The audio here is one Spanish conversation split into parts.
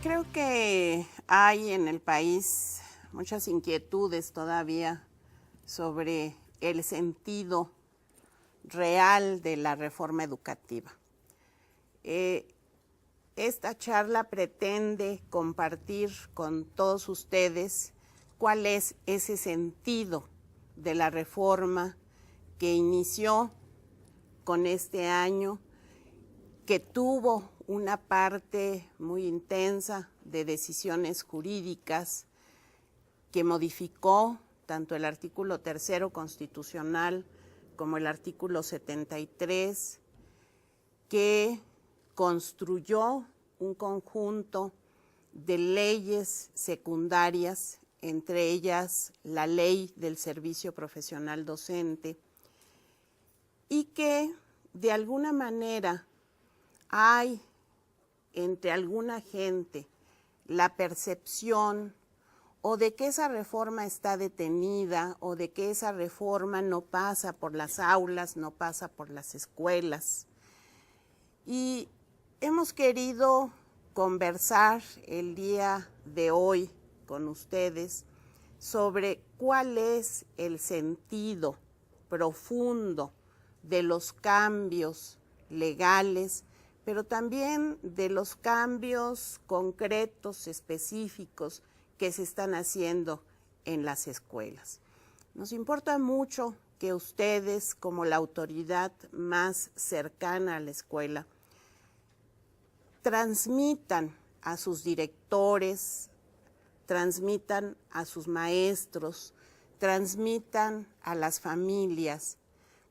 Creo que hay en el país muchas inquietudes todavía sobre el sentido real de la reforma educativa. Esta charla pretende compartir con todos ustedes cuál es ese sentido de la reforma que inició con este año, que tuvo una parte muy intensa de decisiones jurídicas, que modificó tanto el artículo 3 constitucional como el artículo 73, que construyó un conjunto de leyes secundarias, entre ellas la ley del servicio profesional docente, y que de alguna manera hay entre alguna gente la percepción o de que esa reforma está detenida o de que esa reforma no pasa por las aulas, no pasa por las escuelas. Y hemos querido conversar el día de hoy con ustedes sobre cuál es el sentido profundo de los cambios legales, pero también de los cambios concretos, específicos, que se están haciendo en las escuelas. Nos importa mucho que ustedes, como la autoridad más cercana a la escuela, transmitan a sus directores, transmitan a sus maestros, transmitan a las familias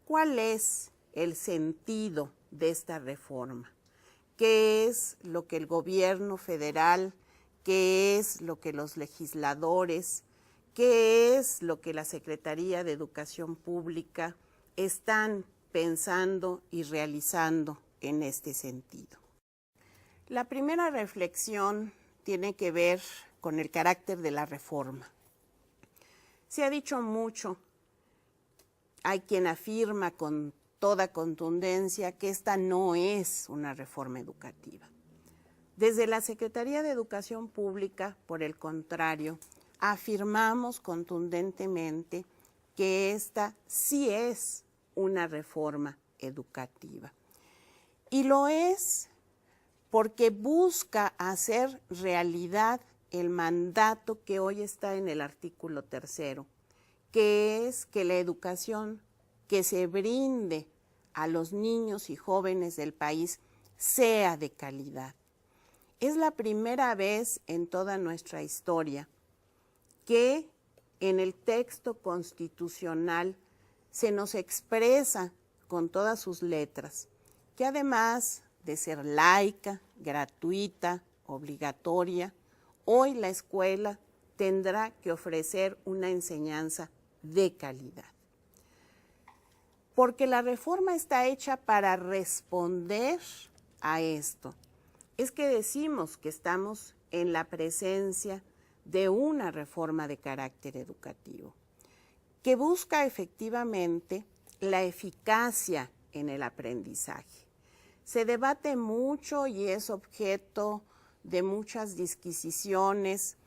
cuál es el sentido de esta reforma, qué es lo que el gobierno federal, qué es lo que los legisladores, qué es lo que la Secretaría de Educación Pública están pensando y realizando en este sentido. La primera reflexión tiene que ver con el carácter de la reforma. Se ha dicho mucho, hay quien afirma con toda contundencia que esta no es una reforma educativa. Desde la Secretaría de Educación Pública, por el contrario, afirmamos contundentemente que esta sí es una reforma educativa. Y lo es porque busca hacer realidad el mandato que hoy está en el artículo 3, que es que la educación que se brinde a los niños y jóvenes del país sea de calidad. Es la primera vez en toda nuestra historia que en el texto constitucional se nos expresa con todas sus letras que además de ser laica, gratuita, obligatoria, hoy la escuela tendrá que ofrecer una enseñanza de calidad. Porque la reforma está hecha para responder a esto. Es que decimos que estamos en la presencia de una reforma de carácter educativo, que busca efectivamente la eficacia en el aprendizaje. Se debate mucho y es objeto de muchas disquisiciones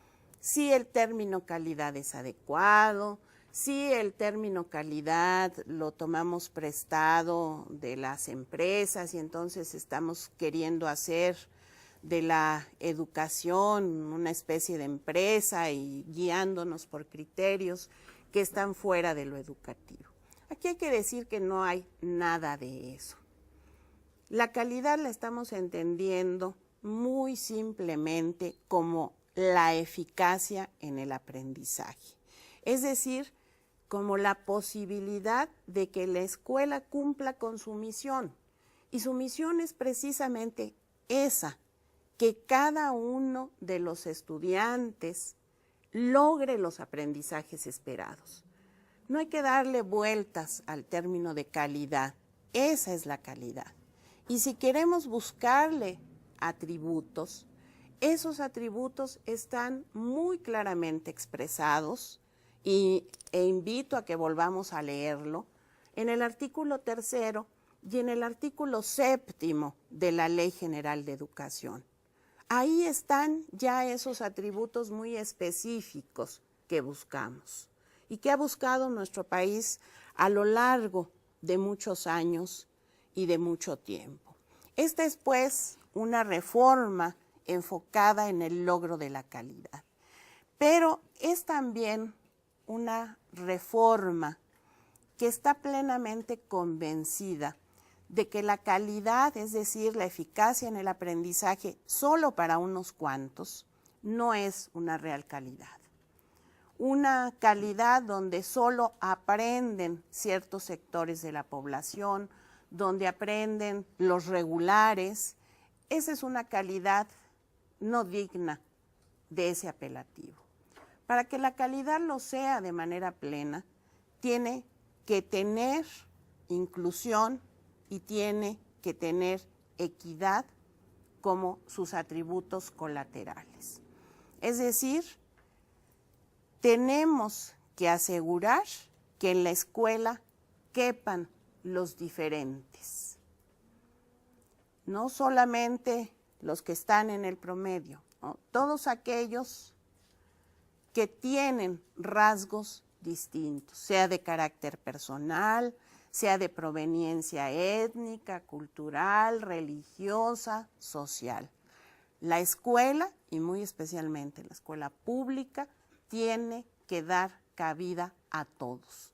si el término calidad es adecuado, si el término calidad lo tomamos prestado de las empresas y entonces estamos queriendo hacer de la educación una especie de empresa y guiándonos por criterios que están fuera de lo educativo. Aquí hay que decir que no hay nada de eso. La calidad la estamos entendiendo muy simplemente como la eficacia en el aprendizaje. Es decir, como la posibilidad de que la escuela cumpla con su misión. Y su misión es precisamente esa, que cada uno de los estudiantes logre los aprendizajes esperados. No hay que darle vueltas al término de calidad, esa es la calidad. Y si queremos buscarle atributos, esos atributos están muy claramente expresados e invito a que volvamos a leerlo en el artículo 3 y en el artículo 7 de la Ley General de Educación. Ahí están ya esos atributos muy específicos que buscamos y que ha buscado nuestro país a lo largo de muchos años y de mucho tiempo. Esta es, pues, una reforma enfocada en el logro de la calidad, pero es también una reforma que está plenamente convencida de que la calidad, es decir, la eficacia en el aprendizaje solo para unos cuantos, no es una real calidad. Una calidad donde solo aprenden ciertos sectores de la población, donde aprenden los regulares, esa es una calidad no digna de ese apelativo. Para que la calidad lo sea de manera plena, tiene que tener inclusión y tiene que tener equidad como sus atributos colaterales. Es decir, tenemos que asegurar que en la escuela quepan los diferentes, no solamente los que están en el promedio, ¿no? Todos aquellos que tienen rasgos distintos, sea de carácter personal, sea de proveniencia étnica, cultural, religiosa, social. La escuela, y muy especialmente la escuela pública, tiene que dar cabida a todos.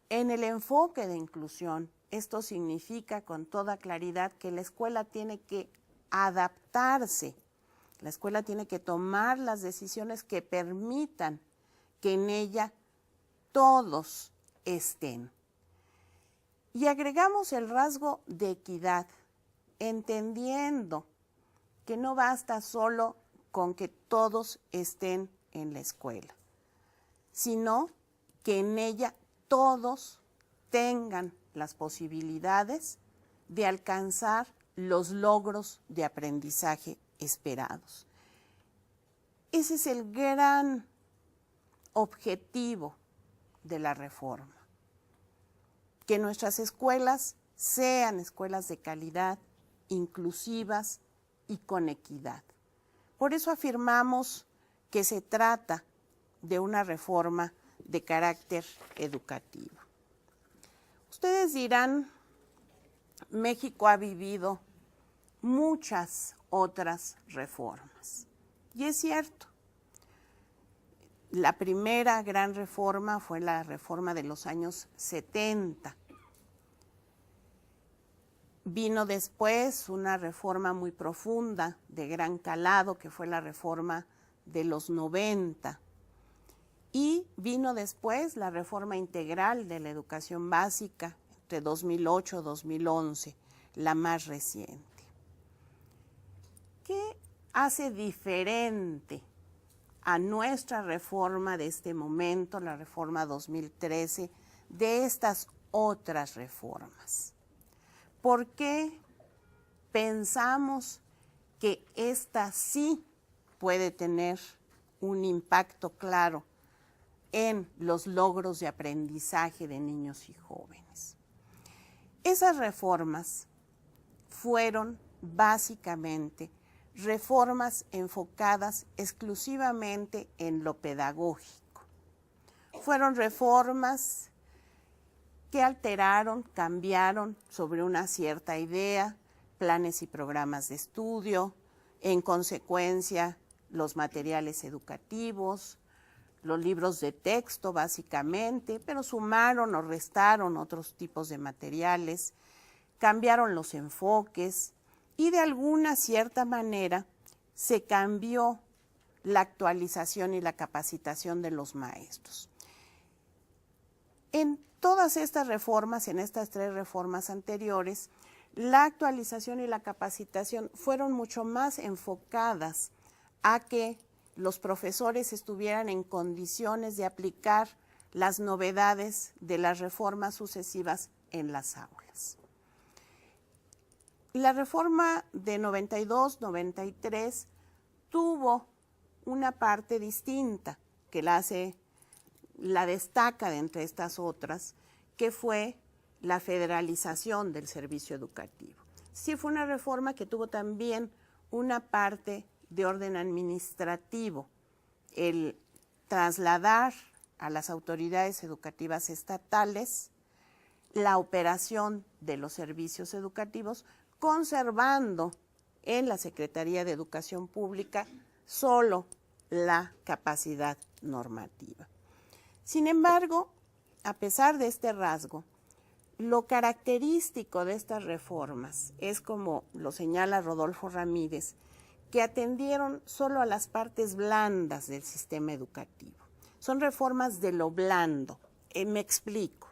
En el enfoque de inclusión, esto significa con toda claridad que la escuela tiene que adaptarse, la escuela tiene que tomar las decisiones que permitan que en ella todos estén. Y agregamos el rasgo de equidad, entendiendo que no basta solo con que todos estén en la escuela, sino que en ella todos tengan las posibilidades de alcanzar los logros de aprendizaje esperados. Ese es el gran objetivo de la reforma, que nuestras escuelas sean escuelas de calidad, inclusivas y con equidad. Por eso afirmamos que se trata de una reforma de carácter educativo. Ustedes dirán, México ha vivido muchas otras reformas, y es cierto. La primera gran reforma fue la reforma de los años 70. Vino después una reforma muy profunda, de gran calado, que fue la reforma de los 90. Y vino después la reforma integral de la educación básica entre 2008 y 2011, la más reciente. ¿Qué hace diferente a nuestra reforma de este momento, la reforma 2013, de estas otras reformas? ¿Por qué pensamos que esta sí puede tener un impacto claro en los logros de aprendizaje de niños y jóvenes? Esas reformas fueron básicamente reformas enfocadas exclusivamente en lo pedagógico. Fueron reformas que alteraron, cambiaron sobre una cierta idea, planes y programas de estudio, en consecuencia los materiales educativos, los libros de texto básicamente, pero sumaron o restaron otros tipos de materiales, cambiaron los enfoques y de alguna cierta manera se cambió la actualización y la capacitación de los maestros. En todas estas reformas, en estas tres reformas anteriores, la actualización y la capacitación fueron mucho más enfocadas a que los profesores estuvieran en condiciones de aplicar las novedades de las reformas sucesivas en las aulas. La reforma de 92-93 tuvo una parte distinta que la destaca de entre estas otras, que fue la federalización del servicio educativo. Sí, fue una reforma que tuvo también una parte de orden administrativo, el trasladar a las autoridades educativas estatales la operación de los servicios educativos, conservando en la Secretaría de Educación Pública solo la capacidad normativa. Sin embargo, a pesar de este rasgo, lo característico de estas reformas es, como lo señala Rodolfo Ramírez, que atendieron solo a las partes blandas del sistema educativo. Son reformas de lo blando. Me explico.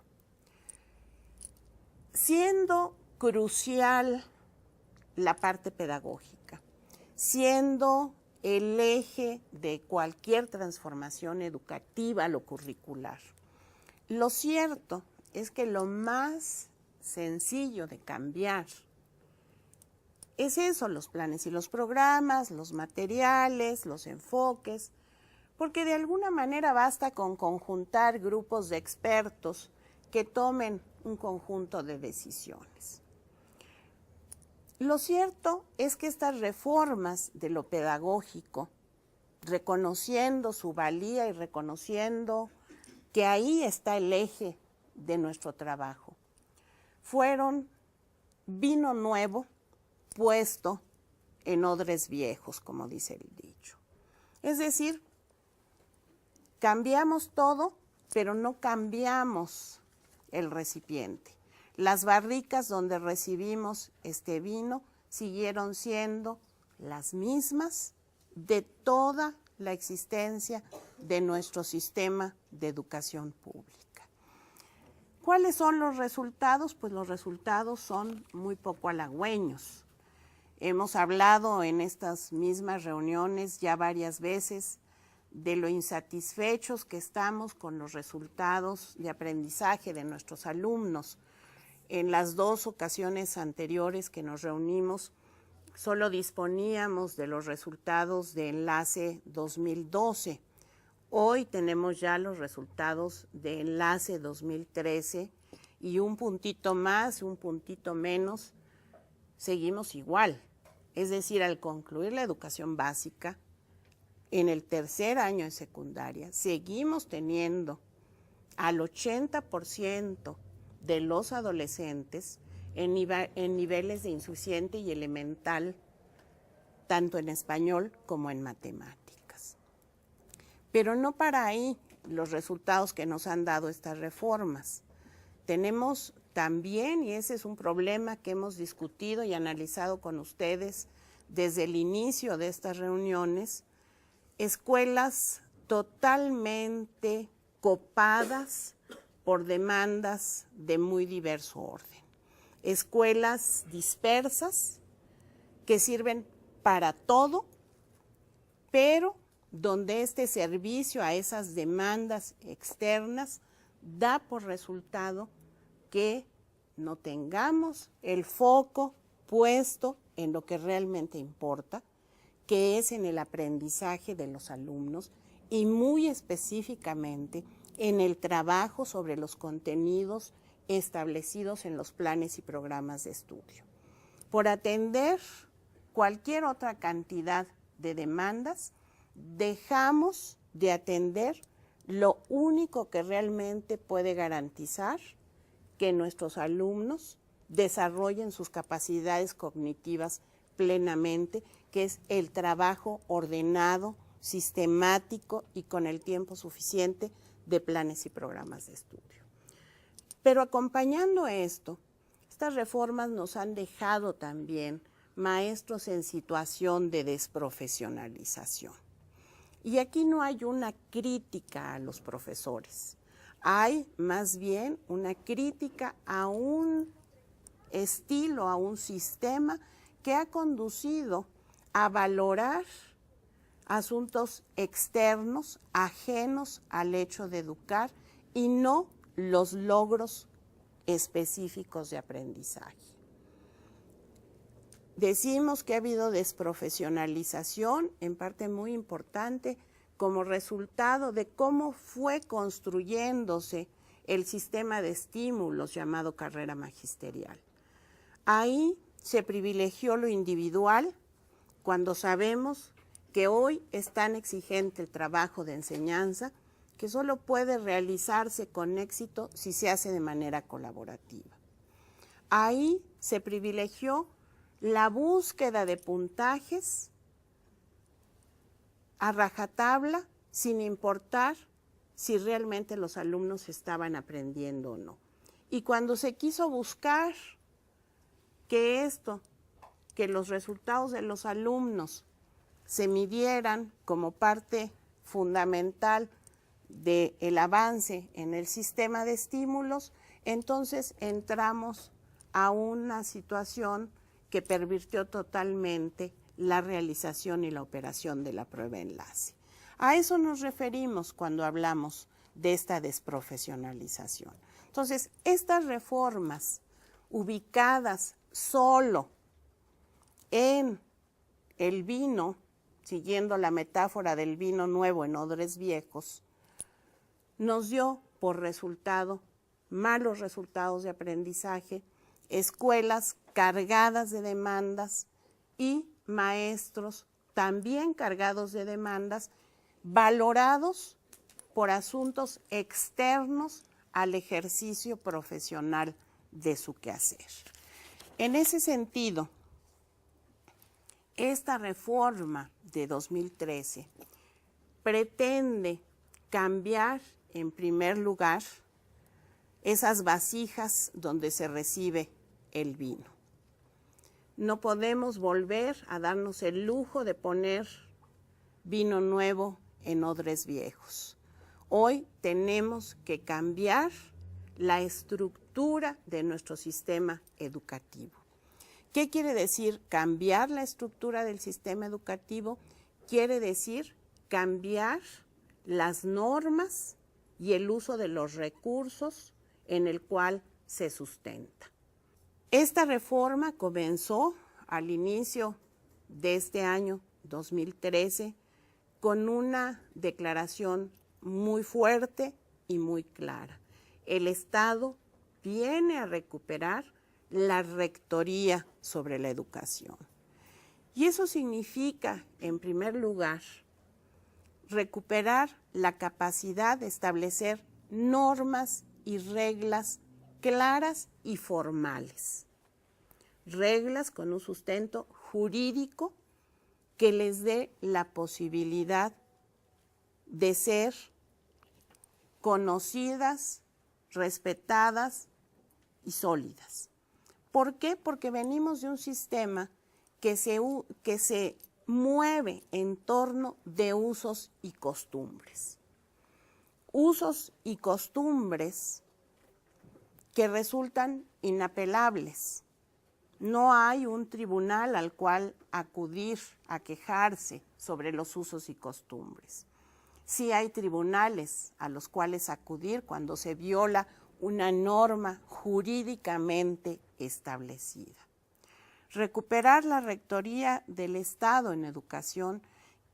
Siendo crucial la parte pedagógica, siendo el eje de cualquier transformación educativa, lo curricular, lo cierto es que lo más sencillo de cambiar es eso, los planes y los programas, los materiales, los enfoques, porque de alguna manera basta con conjuntar grupos de expertos que tomen un conjunto de decisiones. Lo cierto es que estas reformas de lo pedagógico, reconociendo su valía y reconociendo que ahí está el eje de nuestro trabajo, fueron vino nuevo puesto en odres viejos, como dice el dicho. Es decir, cambiamos todo, pero no cambiamos el recipiente. Las barricas donde recibimos este vino siguieron siendo las mismas de toda la existencia de nuestro sistema de educación pública. ¿Cuáles son los resultados? Pues los resultados son muy poco halagüeños. Hemos hablado en estas mismas reuniones ya varias veces de lo insatisfechos que estamos con los resultados de aprendizaje de nuestros alumnos. En las 2 ocasiones anteriores que nos reunimos, solo disponíamos de los resultados de Enlace 2012. Hoy tenemos ya los resultados de Enlace 2013 y un puntito más, un puntito menos, seguimos igual. Es decir, al concluir la educación básica, en el tercer año de secundaria, seguimos teniendo al 80% de los adolescentes en niveles de insuficiente y elemental, tanto en español como en matemáticas. Pero no para ahí los resultados que nos han dado estas reformas. Tenemos también, y ese es un problema que hemos discutido y analizado con ustedes desde el inicio de estas reuniones, escuelas totalmente copadas por demandas de muy diverso orden. Escuelas dispersas que sirven para todo, pero donde este servicio a esas demandas externas da por resultado que no tengamos el foco puesto en lo que realmente importa, que es en el aprendizaje de los alumnos y muy específicamente en el trabajo sobre los contenidos establecidos en los planes y programas de estudio. Por atender cualquier otra cantidad de demandas, dejamos de atender lo único que realmente puede garantizar que nuestros alumnos desarrollen sus capacidades cognitivas plenamente, que es el trabajo ordenado, sistemático y con el tiempo suficiente de planes y programas de estudio. Pero acompañando esto, estas reformas nos han dejado también maestros en situación de desprofesionalización. Y aquí no hay una crítica a los profesores, hay más bien una crítica a un estilo, a un sistema que ha conducido a valorar asuntos externos, ajenos al hecho de educar y no los logros específicos de aprendizaje. Decimos que ha habido desprofesionalización, en parte muy importante, como resultado de cómo fue construyéndose el sistema de estímulos llamado carrera magisterial. Ahí se privilegió lo individual cuando sabemos que hoy es tan exigente el trabajo de enseñanza que solo puede realizarse con éxito si se hace de manera colaborativa. Ahí se privilegió la búsqueda de puntajes a rajatabla, sin importar si realmente los alumnos estaban aprendiendo o no. Y cuando se quiso buscar que los resultados de los alumnos se midieran como parte fundamental del avance en el sistema de estímulos, entonces entramos a una situación que pervirtió totalmente la realización y la operación de la prueba enlace. A eso nos referimos cuando hablamos de esta desprofesionalización. Entonces, estas reformas ubicadas solo en el vino, siguiendo la metáfora del vino nuevo en odres viejos, nos dio por resultado malos resultados de aprendizaje, escuelas cargadas de demandas y maestros también cargados de demandas, valorados por asuntos externos al ejercicio profesional de su quehacer. En ese sentido, esta reforma de 2013 pretende cambiar, en primer lugar, esas vasijas donde se recibe el vino. No podemos volver a darnos el lujo de poner vino nuevo en odres viejos. Hoy tenemos que cambiar la estructura de nuestro sistema educativo. ¿Qué quiere decir cambiar la estructura del sistema educativo? Quiere decir cambiar las normas y el uso de los recursos en el cual se sustenta. Esta reforma comenzó al inicio de este año 2013 con una declaración muy fuerte y muy clara. El Estado viene a recuperar la rectoría sobre la educación. Y eso significa, en primer lugar, recuperar la capacidad de establecer normas y reglas claras y formales. Reglas con un sustento jurídico que les dé la posibilidad de ser conocidas, respetadas y sólidas. ¿Por qué? Porque venimos de un sistema que se mueve en torno de usos y costumbres. Usos y costumbres que resultan inapelables. No hay un tribunal al cual acudir a quejarse sobre los usos y costumbres. Sí hay tribunales a los cuales acudir cuando se viola una norma jurídicamente establecida. Recuperar la rectoría del Estado en educación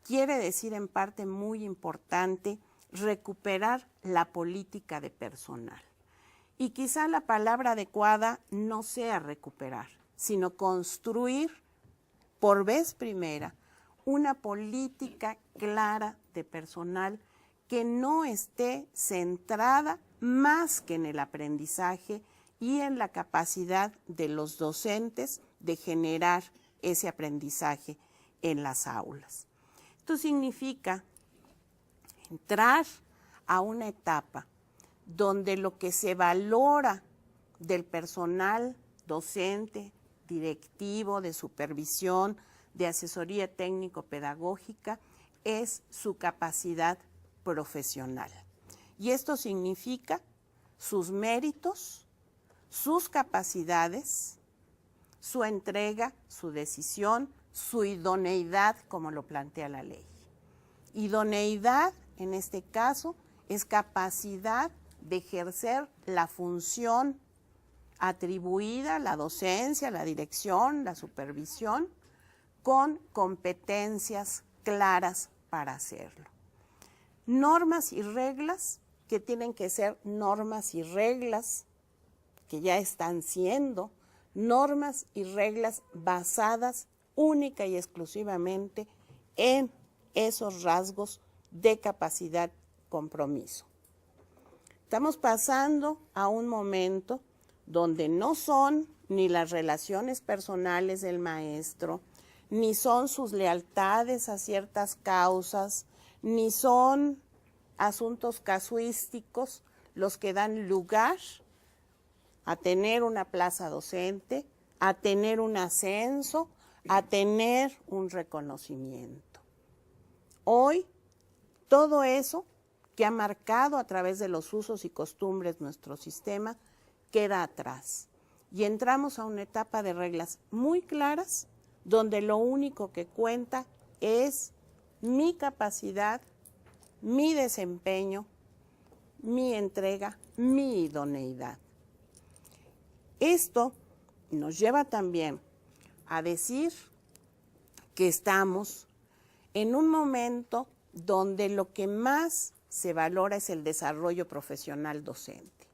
quiere decir, en parte muy importante, recuperar la política de personal. Y quizá la palabra adecuada no sea recuperar, sino construir por vez primera una política clara de personal que no esté centrada más que en el aprendizaje y en la capacidad de los docentes de generar ese aprendizaje en las aulas. Esto significa entrar a una etapa donde lo que se valora del personal docente, directivo, de supervisión, de asesoría técnico-pedagógica, es su capacidad profesional. Y esto significa sus méritos, sus capacidades, su entrega, su decisión, su idoneidad, como lo plantea la ley. Idoneidad, en este caso, es capacidad de ejercer la función atribuida, la docencia, la dirección, la supervisión, con competencias claras para hacerlo. Normas y reglas que tienen que ser normas y reglas que ya están siendo normas y reglas basadas única y exclusivamente en esos rasgos de capacidad, compromiso. Estamos pasando a un momento donde no son ni las relaciones personales del maestro, ni son sus lealtades a ciertas causas, ni son asuntos casuísticos los que dan lugar a tener una plaza docente, a tener un ascenso, a tener un reconocimiento. Hoy, todo eso que ha marcado a través de los usos y costumbres nuestro sistema queda atrás. Y entramos a una etapa de reglas muy claras, donde lo único que cuenta es mi capacidad, mi desempeño, mi entrega, mi idoneidad. Esto nos lleva también a decir que estamos en un momento donde lo que más se valora es el desarrollo profesional docente.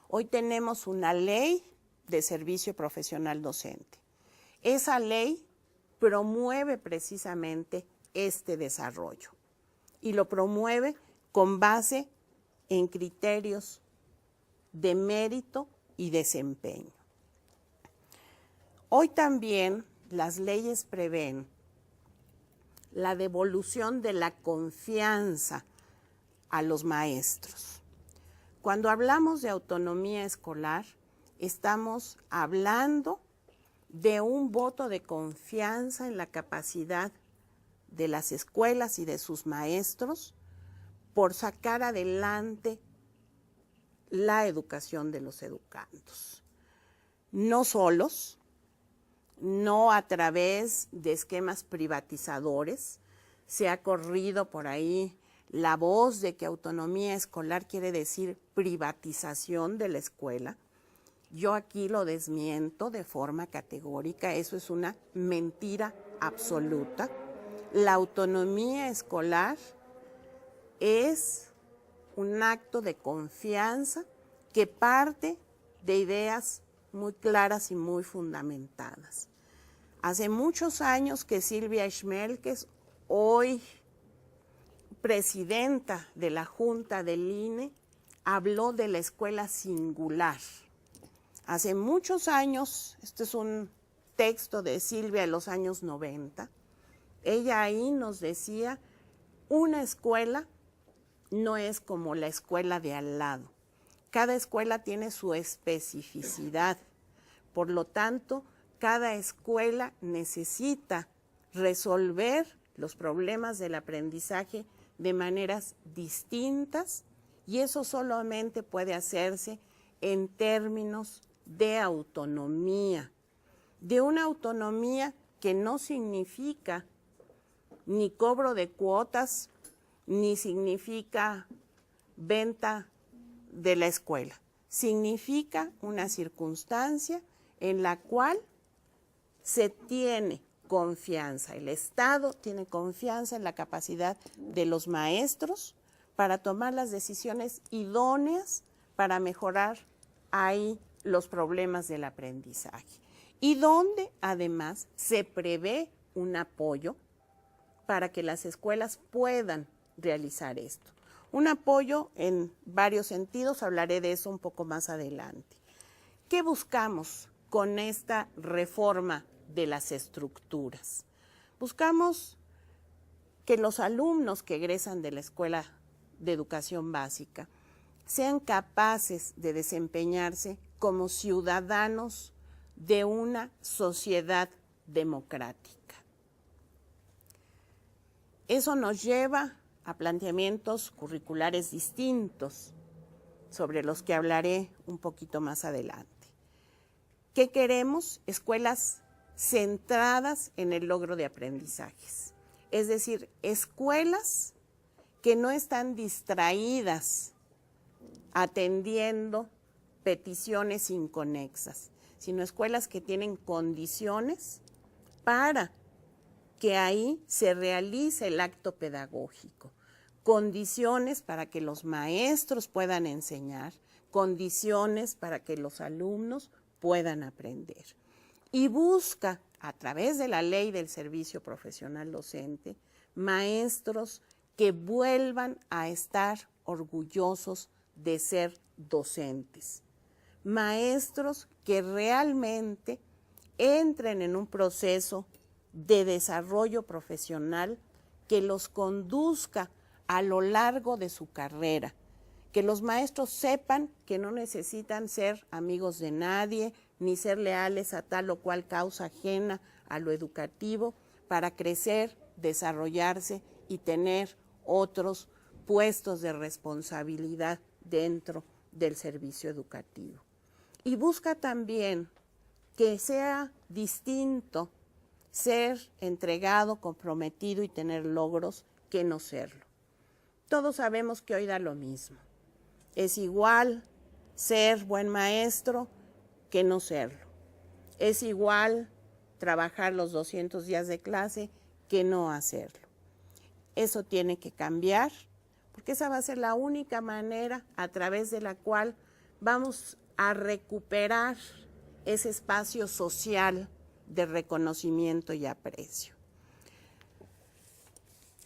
Hoy tenemos una ley de servicio profesional docente. Esa ley promueve precisamente este desarrollo y lo promueve con base en criterios de mérito y desempeño. Hoy también las leyes prevén la devolución de la confianza a los maestros. Cuando hablamos de autonomía escolar, estamos hablando de un voto de confianza en la capacidad de las escuelas y de sus maestros por sacar adelante la educación de los educandos. No solos, no a través de esquemas privatizadores. Se ha corrido por ahí la voz de que autonomía escolar quiere decir privatización de la escuela. Yo aquí lo desmiento de forma categórica, eso es una mentira absoluta. La autonomía escolar es un acto de confianza que parte de ideas muy claras y muy fundamentadas. Hace muchos años que Silvia Schmelkes, hoy presidenta de la Junta del INE, habló de la escuela singular. Hace muchos años, este es un texto de Silvia de los años 90, ella ahí nos decía, una escuela no es como la escuela de al lado. Cada escuela tiene su especificidad. Por lo tanto, cada escuela necesita resolver los problemas del aprendizaje de maneras distintas y eso solamente puede hacerse en términos de autonomía, de una autonomía que no significa ni cobro de cuotas, ni significa venta de la escuela. Significa una circunstancia en la cual se tiene confianza, el Estado tiene confianza en la capacidad de los maestros para tomar las decisiones idóneas para mejorar ahí los problemas del aprendizaje. Y donde además se prevé un apoyo para que las escuelas puedan realizar esto. Un apoyo en varios sentidos, hablaré de eso un poco más adelante. ¿Qué buscamos con esta reforma de las estructuras? Buscamos que los alumnos que egresan de la Escuela de Educación Básica sean capaces de desempeñarse como ciudadanos de una sociedad democrática. Eso nos lleva a planteamientos curriculares distintos, sobre los que hablaré un poquito más adelante. ¿Qué queremos? Escuelas centradas en el logro de aprendizajes. Es decir, escuelas que no están distraídas atendiendo peticiones inconexas, sino escuelas que tienen condiciones para que ahí se realice el acto pedagógico, condiciones para que los maestros puedan enseñar, condiciones para que los alumnos puedan aprender. Y busca a través de la ley del servicio profesional docente, maestros que vuelvan a estar orgullosos de ser docentes. Maestros que realmente entren en un proceso de desarrollo profesional que los conduzca a lo largo de su carrera. Que los maestros sepan que no necesitan ser amigos de nadie, ni ser leales a tal o cual causa ajena a lo educativo para crecer, desarrollarse y tener otros puestos de responsabilidad dentro del servicio educativo. Y busca también que sea distinto ser entregado, comprometido y tener logros que no serlo. Todos sabemos que hoy da lo mismo. Es igual ser buen maestro que no serlo. Es igual trabajar los 200 días de clase que no hacerlo. Eso tiene que cambiar, porque esa va a ser la única manera a través de la cual vamos a recuperar ese espacio social de reconocimiento y aprecio.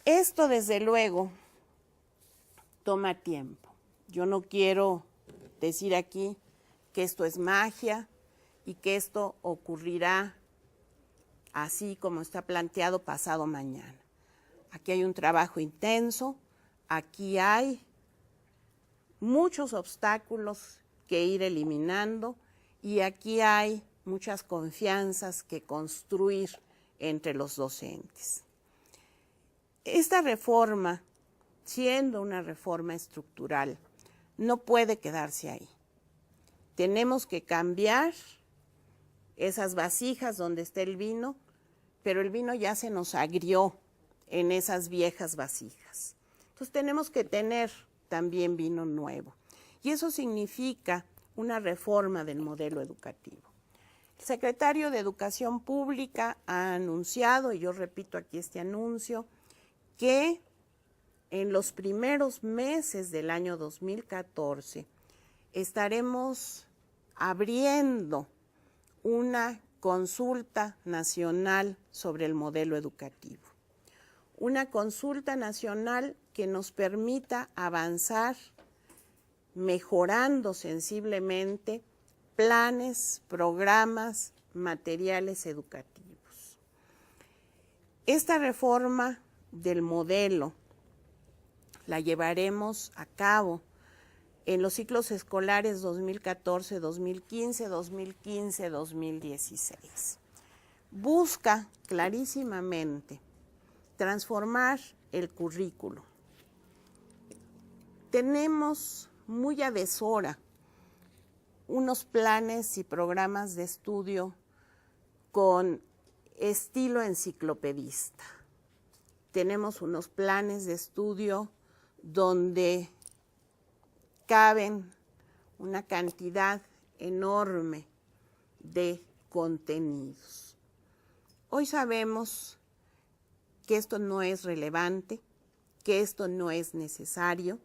Esto, desde luego, toma tiempo. Yo no quiero decir aquí que esto es magia y que esto ocurrirá así como está planteado pasado mañana. Aquí hay un trabajo intenso, aquí hay muchos obstáculos que ir eliminando y aquí hay muchas confianzas que construir entre los docentes. Esta reforma, siendo una reforma estructural, no puede quedarse ahí. Tenemos que cambiar esas vasijas donde está el vino, pero el vino ya se nos agrió en esas viejas vasijas. Entonces tenemos que tener también vino nuevo. Y eso significa una reforma del modelo educativo. El secretario de Educación Pública ha anunciado, y yo repito aquí este anuncio, que en los primeros meses del año 2014 estaremos abriendo una consulta nacional sobre el modelo educativo. Una consulta nacional que nos permita avanzar mejorando sensiblemente planes, programas, materiales educativos. Esta reforma del modelo la llevaremos a cabo en los ciclos escolares 2014-2015, 2015-2016. Busca clarísimamente transformar el currículo. Tenemos muy a deshora unos planes y programas de estudio con estilo enciclopedista. Tenemos unos planes de estudio donde caben una cantidad enorme de contenidos. Hoy sabemos que esto no es relevante, que esto no es necesario,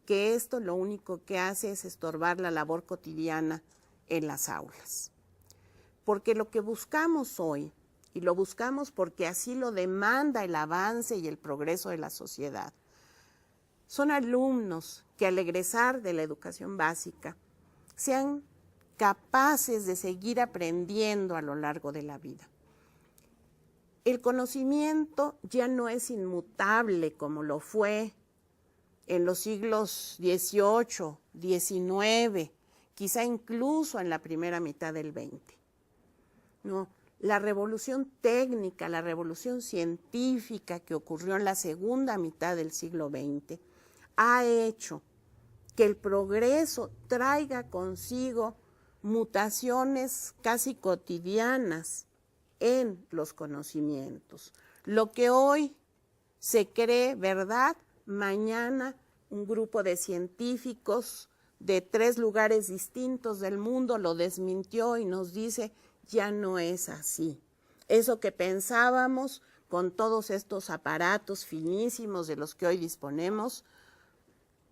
que esto lo único que hace es estorbar la labor cotidiana en las aulas. Porque lo que buscamos hoy, y lo buscamos porque así lo demanda el avance y el progreso de la sociedad, son alumnos que al egresar de la educación básica sean capaces de seguir aprendiendo a lo largo de la vida. El conocimiento ya no es inmutable como lo fue en los siglos XVIII, XIX, quizá incluso en la primera mitad del XX. No, la revolución técnica, la revolución científica que ocurrió en la segunda mitad del siglo XX ha hecho que el progreso traiga consigo mutaciones casi cotidianas en los conocimientos. Lo que hoy se cree verdad, mañana un grupo de científicos de 3 lugares distintos del mundo lo desmintió y nos dice, ya no es así. Eso que pensábamos con todos estos aparatos finísimos de los que hoy disponemos,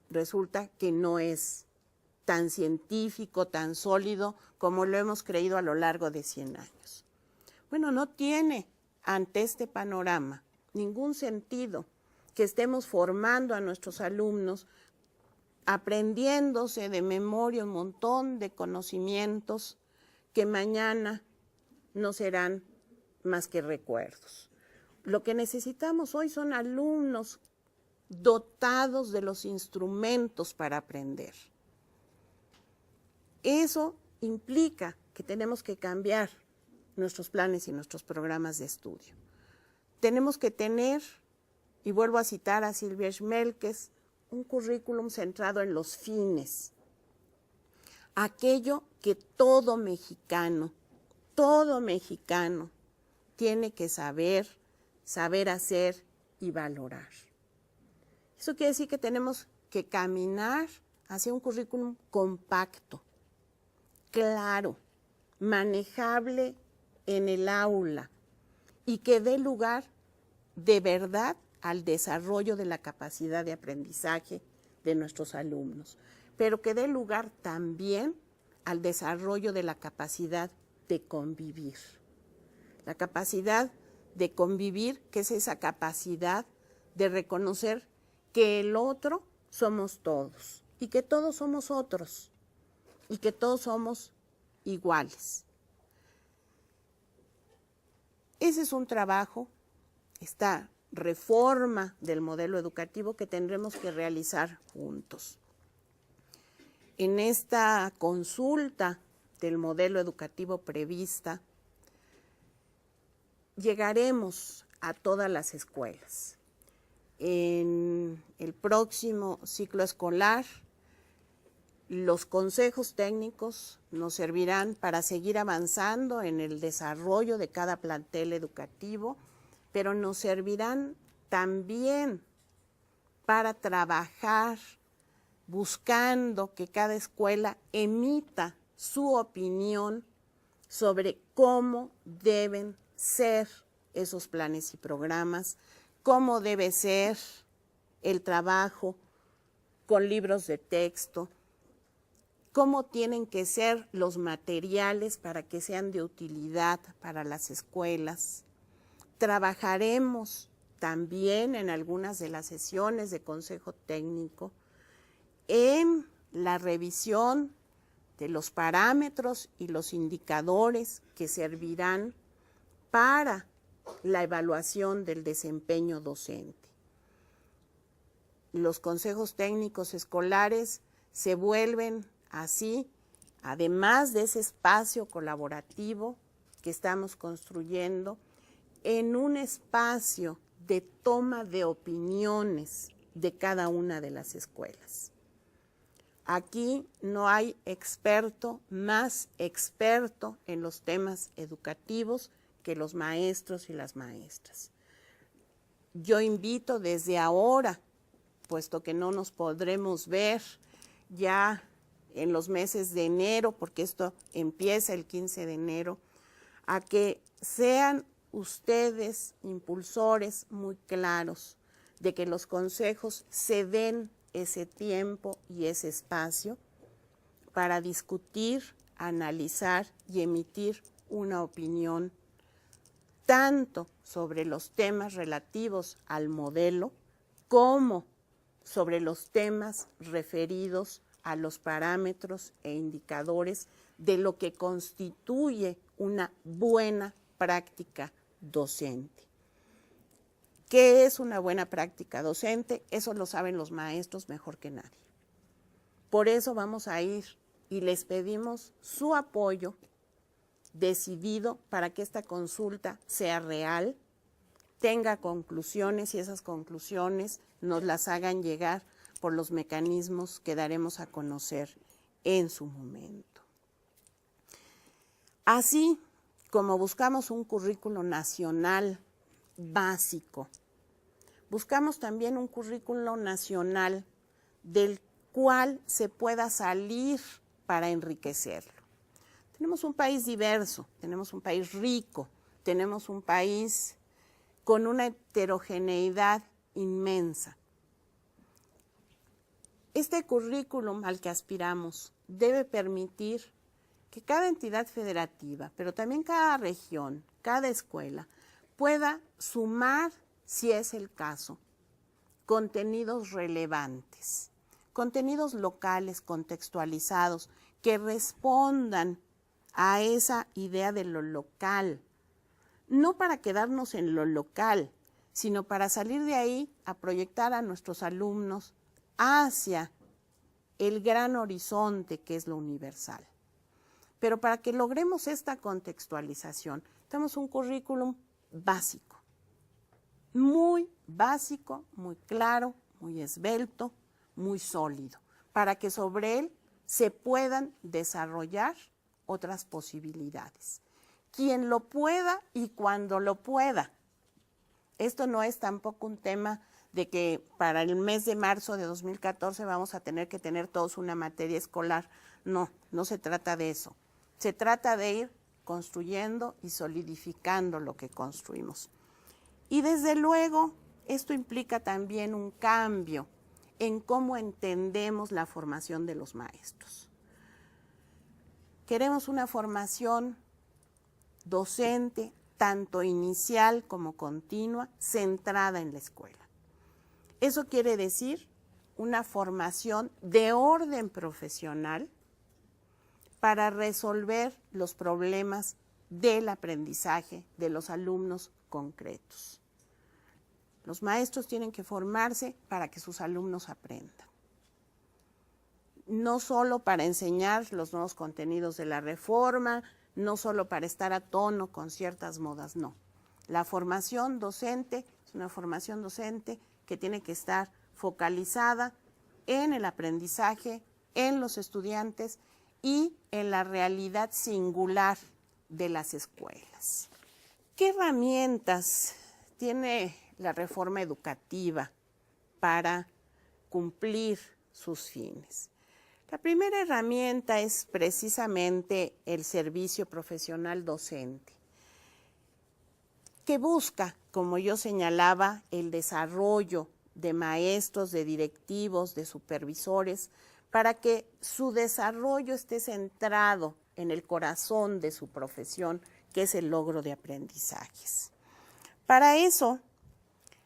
resulta que no es tan científico, tan sólido como lo hemos creído a lo largo de 100 años. Bueno, no tiene ante este panorama ningún sentido que estemos formando a nuestros alumnos, aprendiéndose de memoria un montón de conocimientos que mañana no serán más que recuerdos. Lo que necesitamos hoy son alumnos dotados de los instrumentos para aprender. Eso implica que tenemos que cambiar nuestros planes y nuestros programas de estudio. Tenemos que tener, y vuelvo a citar a Silvia Schmelkes, un currículum centrado en los fines. Aquello que todo mexicano tiene que saber hacer y valorar. Eso quiere decir que tenemos que caminar hacia un currículum compacto, claro, manejable en el aula y que dé lugar de verdad al desarrollo de la capacidad de aprendizaje de nuestros alumnos, pero que dé lugar también al desarrollo de la capacidad de convivir. La capacidad de convivir, que es esa capacidad de reconocer que el otro somos todos y que todos somos otros y que todos somos iguales. Ese es un trabajo, esta reforma del modelo educativo que tendremos que realizar juntos. En esta consulta del modelo educativo prevista, llegaremos a todas las escuelas. En el próximo ciclo escolar, los consejos técnicos nos servirán para seguir avanzando en el desarrollo de cada plantel educativo, pero nos servirán también para trabajar buscando que cada escuela emita su opinión sobre cómo deben ser esos planes y programas, cómo debe ser el trabajo con libros de texto, cómo tienen que ser los materiales para que sean de utilidad para las escuelas. Trabajaremos también en algunas de las sesiones de consejo técnico en la revisión de los parámetros y los indicadores que servirán para la evaluación del desempeño docente. Los consejos técnicos escolares se vuelven así, además de ese espacio colaborativo que estamos construyendo, en un espacio de toma de opiniones de cada una de las escuelas. Aquí no hay experto más experto en los temas educativos que los maestros y las maestras. Yo invito desde ahora, puesto que no nos podremos ver ya en los meses de enero, porque esto empieza el 15 de enero, a que sean ustedes impulsores muy claros de que los consejos se den ese tiempo y ese espacio para discutir, analizar y emitir una opinión tanto sobre los temas relativos al modelo como sobre los temas referidos a los parámetros e indicadores de lo que constituye una buena práctica docente. ¿Qué es una buena práctica docente? Eso lo saben los maestros mejor que nadie. Por eso vamos a ir y les pedimos su apoyo decidido para que esta consulta sea real, tenga conclusiones y esas conclusiones nos las hagan llegar por los mecanismos que daremos a conocer en su momento. Así como buscamos un currículo nacional básico, buscamos también un currículo nacional del cual se pueda salir para enriquecerlo. Tenemos un país diverso, tenemos un país rico, tenemos un país con una heterogeneidad inmensa. Este currículum al que aspiramos debe permitir que cada entidad federativa, pero también cada región, cada escuela, pueda sumar, si es el caso, contenidos relevantes, contenidos locales, contextualizados, que respondan a esa idea de lo local, no para quedarnos en lo local, sino para salir de ahí a proyectar a nuestros alumnos hacia el gran horizonte que es lo universal. Pero para que logremos esta contextualización, tenemos un currículum básico, muy básico, muy claro, muy esbelto, muy sólido, para que sobre él se puedan desarrollar otras posibilidades. Quien lo pueda y cuando lo pueda. Esto no es tampoco un tema de que para el mes de marzo de 2014 vamos a tener que tener todos una materia escolar. No, no se trata de eso. Se trata de ir construyendo y solidificando lo que construimos. Y desde luego, esto implica también un cambio en cómo entendemos la formación de los maestros. Queremos una formación docente, tanto inicial como continua, centrada en la escuela. Eso quiere decir una formación de orden profesional para resolver los problemas del aprendizaje de los alumnos concretos. Los maestros tienen que formarse para que sus alumnos aprendan. No solo para enseñar los nuevos contenidos de la reforma, no solo para estar a tono con ciertas modas, no. La formación docente es una formación docente que tiene que estar focalizada en el aprendizaje, en los estudiantes y en la realidad singular de las escuelas. ¿Qué herramientas tiene la reforma educativa para cumplir sus fines? La primera herramienta es precisamente el servicio profesional docente, que busca, como yo señalaba, el desarrollo de maestros, de directivos, de supervisores, para que su desarrollo esté centrado en el corazón de su profesión, que es el logro de aprendizajes. Para eso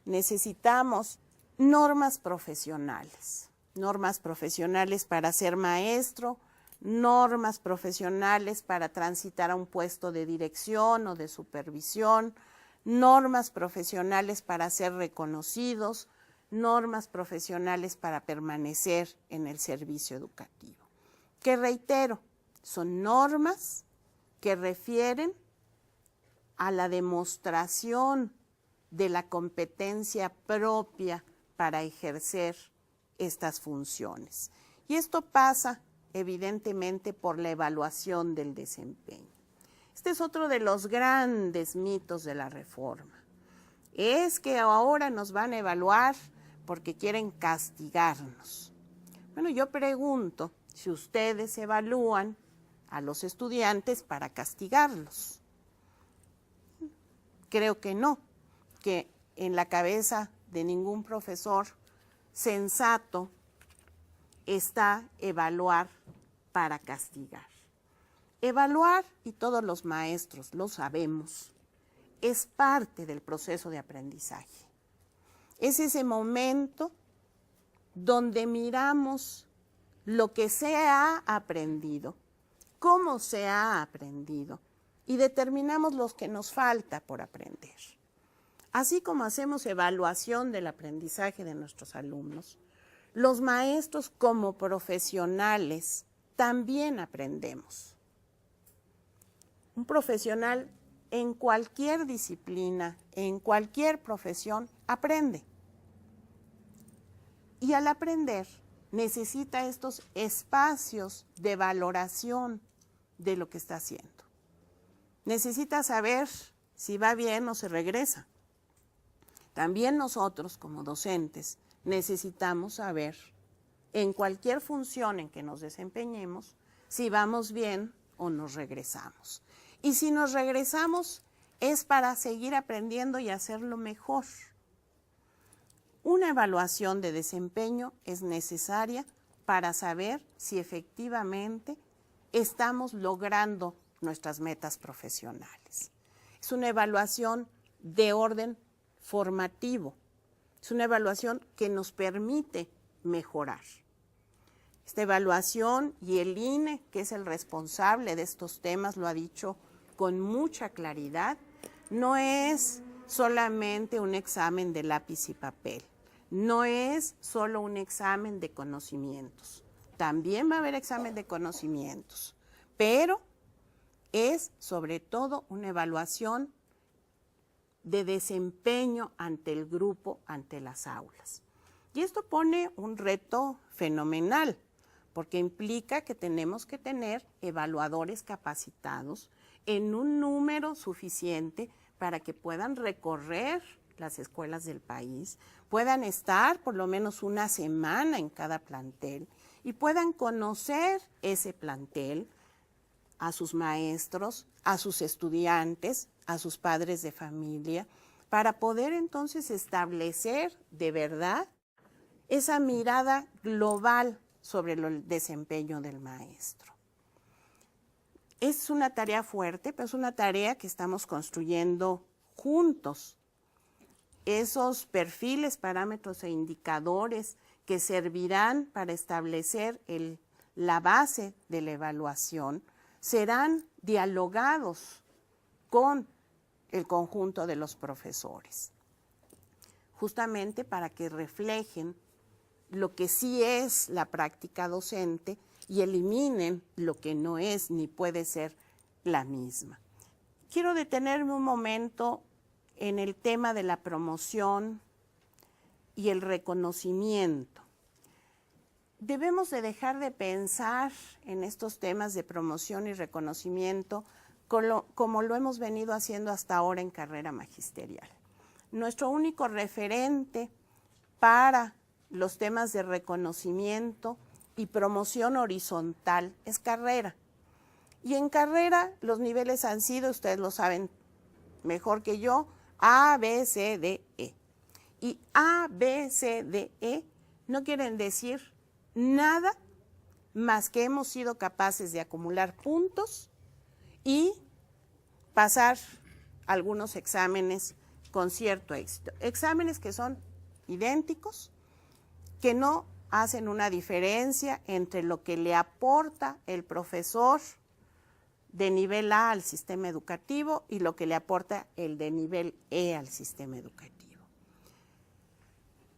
necesitamos normas profesionales para ser maestro, normas profesionales para transitar a un puesto de dirección o de supervisión, normas profesionales para ser reconocidos, normas profesionales para permanecer en el servicio educativo. Que reitero, son normas que refieren a la demostración de la competencia propia para ejercer estas funciones. Y esto pasa, evidentemente, por la evaluación del desempeño. Este es otro de los grandes mitos de la reforma. Es que ahora nos van a evaluar porque quieren castigarnos. Bueno, yo pregunto si ustedes evalúan a los estudiantes para castigarlos. Creo que no, que en la cabeza de ningún profesor sensato está evaluar para castigar. Evaluar, y todos los maestros lo sabemos, es parte del proceso de aprendizaje. Es ese momento donde miramos lo que se ha aprendido, cómo se ha aprendido, y determinamos lo que nos falta por aprender. Así como hacemos evaluación del aprendizaje de nuestros alumnos, los maestros como profesionales también aprendemos. Un profesional en cualquier disciplina, en cualquier profesión, aprende. Y al aprender necesita estos espacios de valoración de lo que está haciendo. Necesita saber si va bien o se regresa. También nosotros, como docentes, necesitamos saber, en cualquier función en que nos desempeñemos, si vamos bien o nos regresamos. Y si nos regresamos, es para seguir aprendiendo y hacerlo mejor. Una evaluación de desempeño es necesaria para saber si efectivamente estamos logrando nuestras metas profesionales. Es una evaluación de orden formativo. Es una evaluación que nos permite mejorar. Esta evaluación, y el INE, que es el responsable de estos temas, lo ha dicho con mucha claridad, no es solamente un examen de lápiz y papel, no es solo un examen de conocimientos. También va a haber examen de conocimientos, pero es sobre todo una evaluación de desempeño ante el grupo, ante las aulas. Y esto pone un reto fenomenal, porque implica que tenemos que tener evaluadores capacitados en un número suficiente para que puedan recorrer las escuelas del país, puedan estar por lo menos una semana en cada plantel y puedan conocer ese plantel, a sus maestros, a sus estudiantes, a sus padres de familia, para poder entonces establecer de verdad esa mirada global sobre el desempeño del maestro. Es una tarea fuerte, pero es una tarea que estamos construyendo juntos. Esos perfiles, parámetros e indicadores que servirán para establecer la base de la evaluación serán dialogados con el conjunto de los profesores, justamente para que reflejen lo que sí es la práctica docente y eliminen lo que no es ni puede ser la misma. Quiero detenerme un momento en el tema de la promoción y el reconocimiento. Debemos de dejar de pensar en estos temas de promoción y reconocimiento como lo hemos venido haciendo hasta ahora en carrera magisterial. Nuestro único referente para los temas de reconocimiento y promoción horizontal es carrera. Y en carrera los niveles han sido, ustedes lo saben mejor que yo, A, B, C, D, E. Y A, B, C, D, E no quieren decir nada más que hemos sido capaces de acumular puntos y pasar algunos exámenes con cierto éxito. Exámenes que son idénticos, que no hacen una diferencia entre lo que le aporta el profesor de nivel A al sistema educativo y lo que le aporta el de nivel E al sistema educativo.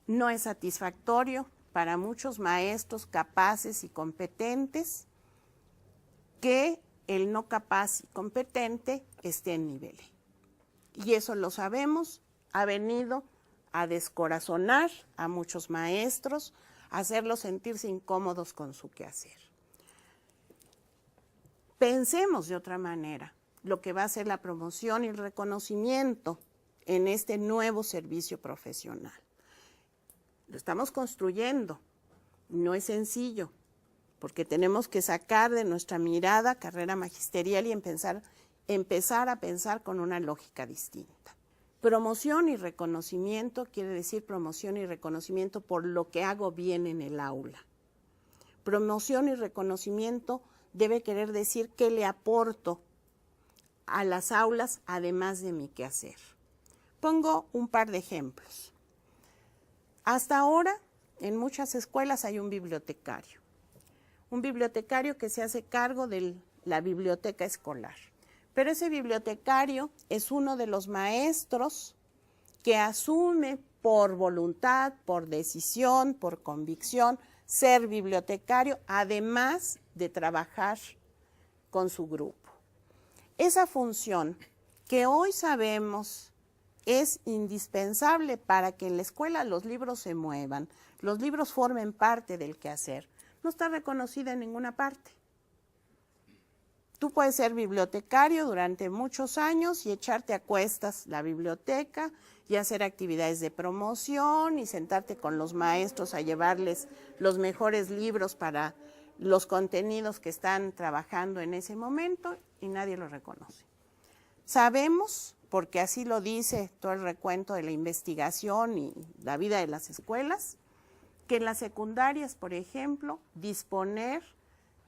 No es satisfactorio para muchos maestros capaces y competentes que el no capaz y competente esté en nivel E. Y eso lo sabemos, ha venido a descorazonar a muchos maestros, a hacerlos sentirse incómodos con su quehacer. Pensemos de otra manera lo que va a ser la promoción y el reconocimiento en este nuevo servicio profesional. Lo estamos construyendo, no es sencillo, porque tenemos que sacar de nuestra mirada carrera magisterial y empezar a pensar con una lógica distinta. Promoción y reconocimiento quiere decir promoción y reconocimiento por lo que hago bien en el aula. Promoción y reconocimiento debe querer decir qué le aporto a las aulas además de mi quehacer. Pongo un par de ejemplos. Hasta ahora, en muchas escuelas hay un bibliotecario que se hace cargo de la biblioteca escolar. Pero ese bibliotecario es uno de los maestros que asume por voluntad, por decisión, por convicción, ser bibliotecario, además de trabajar con su grupo. Esa función que hoy sabemos es indispensable para que en la escuela los libros se muevan, los libros formen parte del quehacer, no está reconocida en ninguna parte. Tú puedes ser bibliotecario durante muchos años y echarte a cuestas la biblioteca y hacer actividades de promoción y sentarte con los maestros a llevarles los mejores libros para los contenidos que están trabajando en ese momento y nadie lo reconoce. Sabemos, porque así lo dice todo el recuento de la investigación y la vida de las escuelas, que en las secundarias, por ejemplo, disponer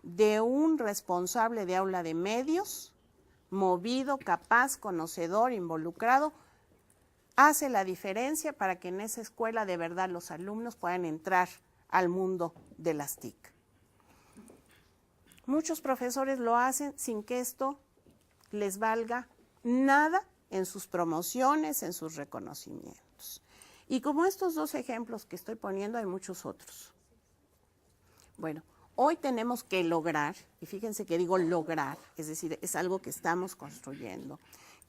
de un responsable de aula de medios, movido, capaz, conocedor, involucrado, hace la diferencia para que en esa escuela de verdad los alumnos puedan entrar al mundo de las TIC. Muchos profesores lo hacen sin que esto les valga nada en sus promociones, en sus reconocimientos. Y como estos dos ejemplos que estoy poniendo, hay muchos otros. Bueno, hoy tenemos que lograr, y fíjense que digo lograr, es decir, es algo que estamos construyendo,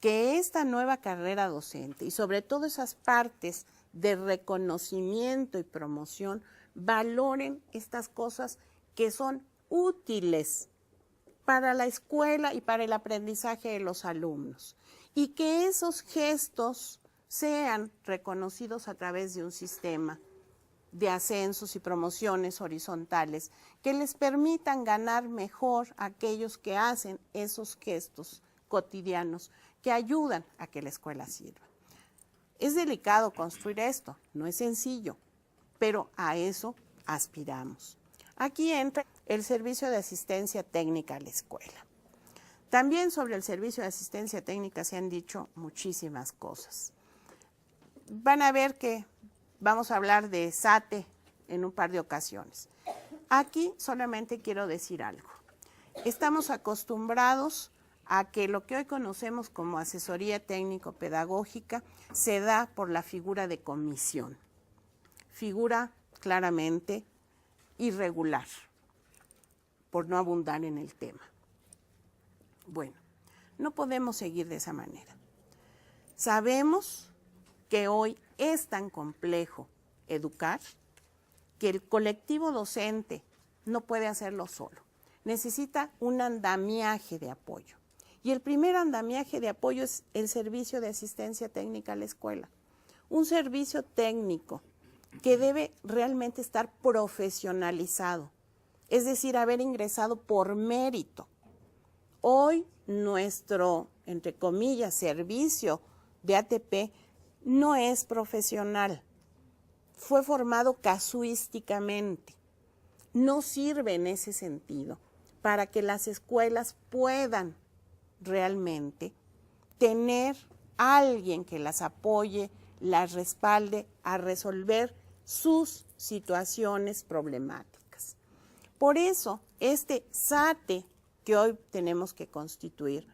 que esta nueva carrera docente y sobre todo esas partes de reconocimiento y promoción valoren estas cosas que son útiles para la escuela y para el aprendizaje de los alumnos, y que esos gestos sean reconocidos a través de un sistema de ascensos y promociones horizontales que les permitan ganar mejor a aquellos que hacen esos gestos cotidianos que ayudan a que la escuela sirva. Es delicado construir esto, no es sencillo, pero a eso aspiramos. Aquí entra el servicio de asistencia técnica a la escuela. También sobre el servicio de asistencia técnica se han dicho muchísimas cosas. Van a ver que vamos a hablar de SATE en un par de ocasiones. Aquí solamente quiero decir algo. Estamos acostumbrados a que lo que hoy conocemos como asesoría técnico-pedagógica se da por la figura de comisión. Figura claramente irregular, por no abundar en el tema. Bueno, no podemos seguir de esa manera. Sabemos que hoy es tan complejo educar que el colectivo docente no puede hacerlo solo. Necesita un andamiaje de apoyo. Y el primer andamiaje de apoyo es el servicio de asistencia técnica a la escuela. Un servicio técnico que debe realmente estar profesionalizado, es decir, haber ingresado por mérito. Hoy nuestro, entre comillas, servicio de ATP no es profesional, fue formado casuísticamente, no sirve en ese sentido para que las escuelas puedan realmente tener a alguien que las apoye, las respalde a resolver sus situaciones problemáticas. Por eso, este SATE que hoy tenemos que constituir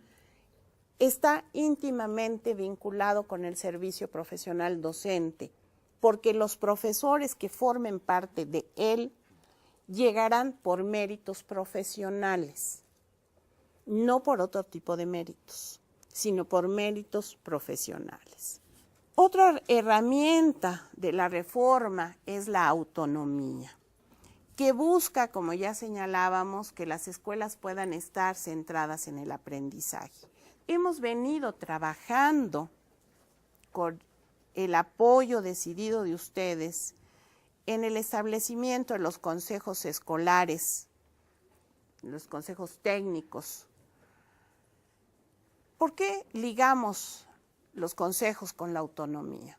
está íntimamente vinculado con el servicio profesional docente, porque los profesores que formen parte de él llegarán por méritos profesionales, no por otro tipo de méritos, sino por méritos profesionales. Otra herramienta de la reforma es la autonomía, que busca, como ya señalábamos, que las escuelas puedan estar centradas en el aprendizaje. Hemos venido trabajando con el apoyo decidido de ustedes en el establecimiento de los consejos escolares, los consejos técnicos. ¿Por qué ligamos los consejos con la autonomía?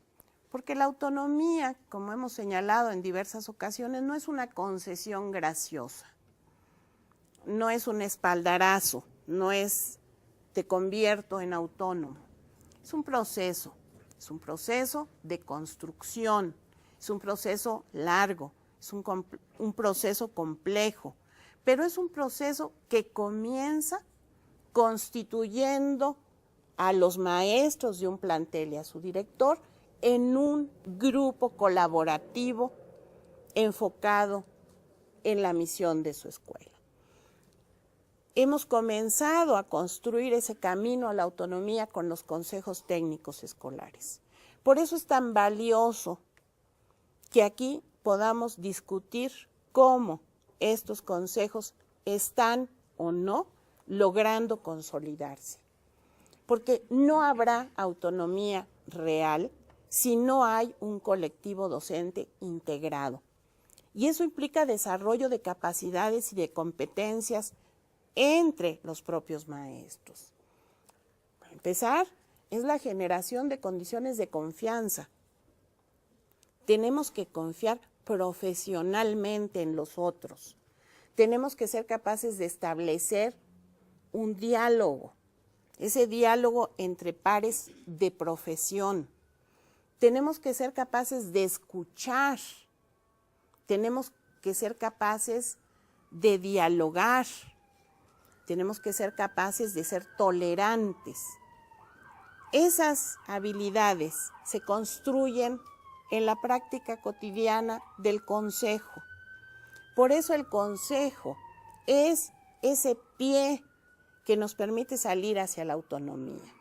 Porque la autonomía, como hemos señalado en diversas ocasiones, no es una concesión graciosa, no es un espaldarazo, no es te convierto en autónomo. Es un proceso de construcción, es un proceso largo, es un proceso complejo, pero es un proceso que comienza constituyendo a los maestros de un plantel y a su director en un grupo colaborativo enfocado en la misión de su escuela. Hemos comenzado a construir ese camino a la autonomía con los consejos técnicos escolares. Por eso es tan valioso que aquí podamos discutir cómo estos consejos están o no logrando consolidarse. Porque no habrá autonomía real si no hay un colectivo docente integrado. Y eso implica desarrollo de capacidades y de competencias entre los propios maestros. Para empezar, es la generación de condiciones de confianza. Tenemos que confiar profesionalmente en los otros. tenemos que ser capaces de establecer un diálogo, ese diálogo entre pares de profesión. Tenemos que ser capaces de escuchar, tenemos que ser capaces de dialogar, tenemos que ser capaces de ser tolerantes. Esas habilidades se construyen en la práctica cotidiana del consejo. Por eso el consejo es ese pie que nos permite salir hacia la autonomía.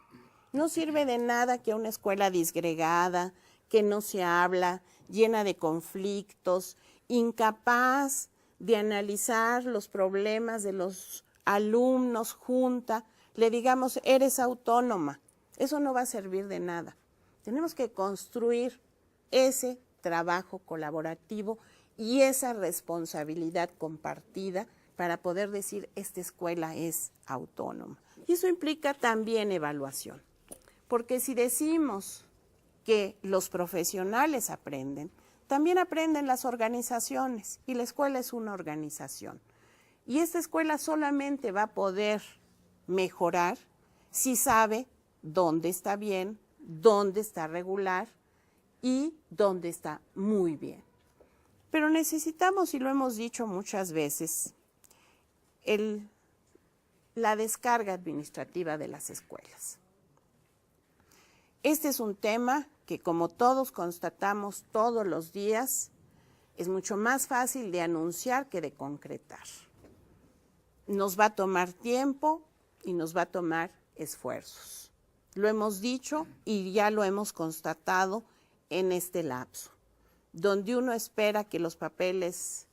No sirve de nada que una escuela disgregada, que no se habla, llena de conflictos, incapaz de analizar los problemas de los alumnos junta, le digamos, eres autónoma. Eso no va a servir de nada. Tenemos que construir ese trabajo colaborativo y esa responsabilidad compartida para poder decir, esta escuela es autónoma. Y eso implica también evaluación, porque si decimos que los profesionales aprenden, también aprenden las organizaciones, y la escuela es una organización. Y esta escuela solamente va a poder mejorar si sabe dónde está bien, dónde está regular y dónde está muy bien. Pero necesitamos, y lo hemos dicho muchas veces, la descarga administrativa de las escuelas. Este es un tema que, como todos constatamos todos los días, es mucho más fácil de anunciar que de concretar. Nos va a tomar tiempo y nos va a tomar esfuerzos. Lo hemos dicho y ya lo hemos constatado en este lapso, donde uno espera que los papeles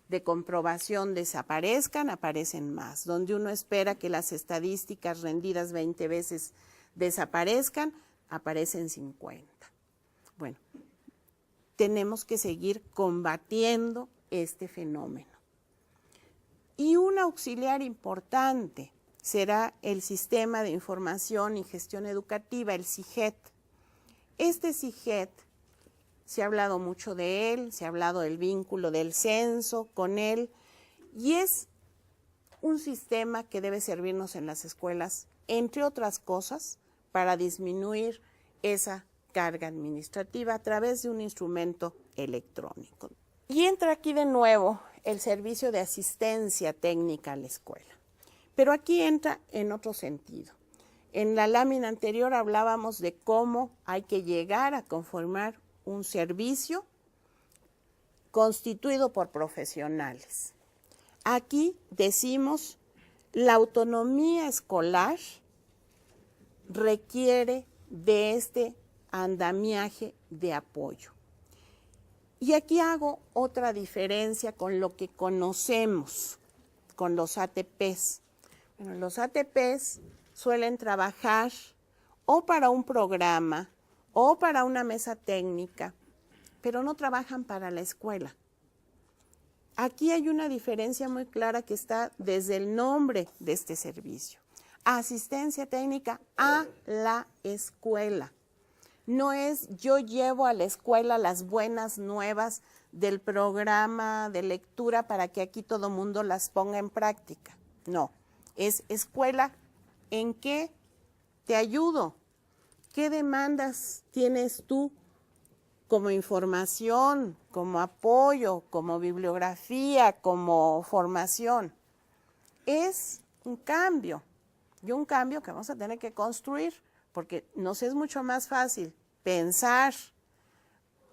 de comprobación desaparezcan, aparecen más. Donde uno espera que las estadísticas rendidas 20 veces desaparezcan, aparecen 50. Bueno, tenemos que seguir combatiendo este fenómeno. Y un auxiliar importante será el Sistema de Información y Gestión Educativa, el SIGET. Este SIGET, se ha hablado mucho de él, se ha hablado del vínculo del censo con él, y es un sistema que debe servirnos en las escuelas, entre otras cosas, para disminuir esa carga administrativa a través de un instrumento electrónico. Y entra aquí de nuevo el servicio de asistencia técnica a la escuela, pero aquí entra en otro sentido. En la lámina anterior hablábamos de cómo hay que llegar a conformar un servicio constituido por profesionales. Aquí decimos, la autonomía escolar requiere de este andamiaje de apoyo. Y aquí hago otra diferencia con lo que conocemos, con los ATPs. Bueno, los ATPs suelen trabajar o para un programa o para una mesa técnica, pero no trabajan para la escuela. Aquí hay una diferencia muy clara que está desde el nombre de este servicio. Asistencia técnica a la escuela. No es yo llevo a la escuela las buenas nuevas del programa de lectura para que aquí todo mundo las ponga en práctica. No, es escuela, ¿en qué te ayudo? ¿Qué demandas tienes tú como información, como apoyo, como bibliografía, como formación? Es un cambio, y un cambio que vamos a tener que construir, porque nos es mucho más fácil pensar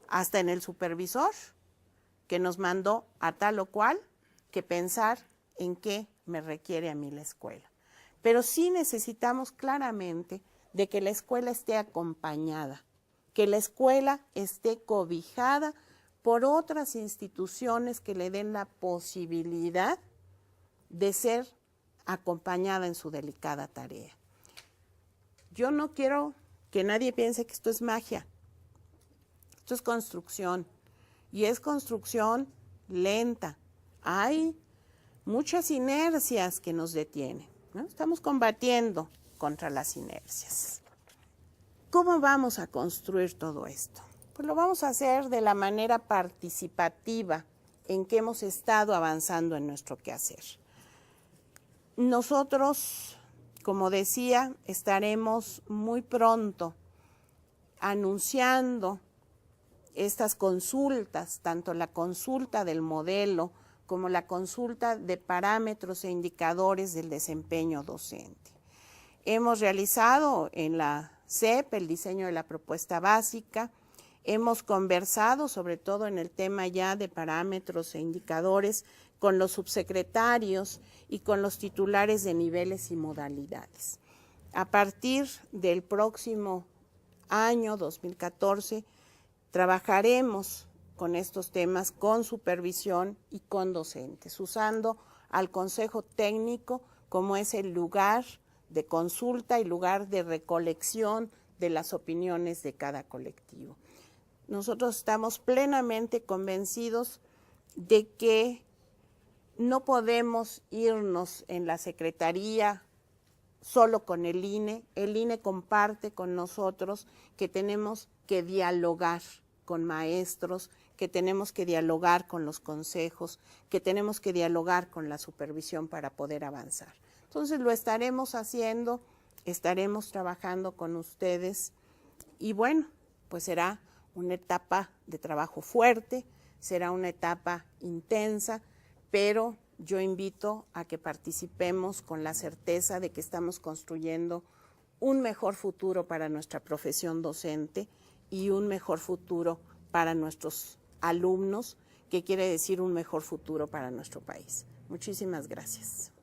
hasta en el supervisor que nos mandó a tal o cual, que pensar en qué me requiere a mí la escuela. Pero sí necesitamos claramente de que la escuela esté acompañada, que la escuela esté cobijada por otras instituciones que le den la posibilidad de ser acompañada en su delicada tarea. Yo no quiero que nadie piense que esto es magia. Esto es construcción, y es construcción lenta. Hay muchas inercias que nos detienen, ¿no? Estamos combatiendo contra las inercias. ¿Cómo vamos a construir todo esto? Pues lo vamos a hacer de la manera participativa en que hemos estado avanzando en nuestro quehacer. Nosotros, como decía, estaremos muy pronto anunciando estas consultas, tanto la consulta del modelo como la consulta de parámetros e indicadores del desempeño docente. Hemos realizado en la SEP el diseño de la propuesta básica, hemos conversado sobre todo en el tema ya de parámetros e indicadores con los subsecretarios y con los titulares de niveles y modalidades. A partir del próximo año 2014, trabajaremos con estos temas con supervisión y con docentes, usando al Consejo Técnico como es el lugar de consulta y lugar de recolección de las opiniones de cada colectivo. Nosotros estamos plenamente convencidos de que no podemos irnos en la Secretaría solo con el INE comparte con nosotros que tenemos que dialogar con maestros, que tenemos que dialogar con los consejos, que tenemos que dialogar con la supervisión para poder avanzar. Entonces lo estaremos haciendo, estaremos trabajando con ustedes y bueno, pues será una etapa de trabajo fuerte, será una etapa intensa, pero yo invito a que participemos con la certeza de que estamos construyendo un mejor futuro para nuestra profesión docente y un mejor futuro para nuestros alumnos, que quiere decir un mejor futuro para nuestro país. Muchísimas gracias.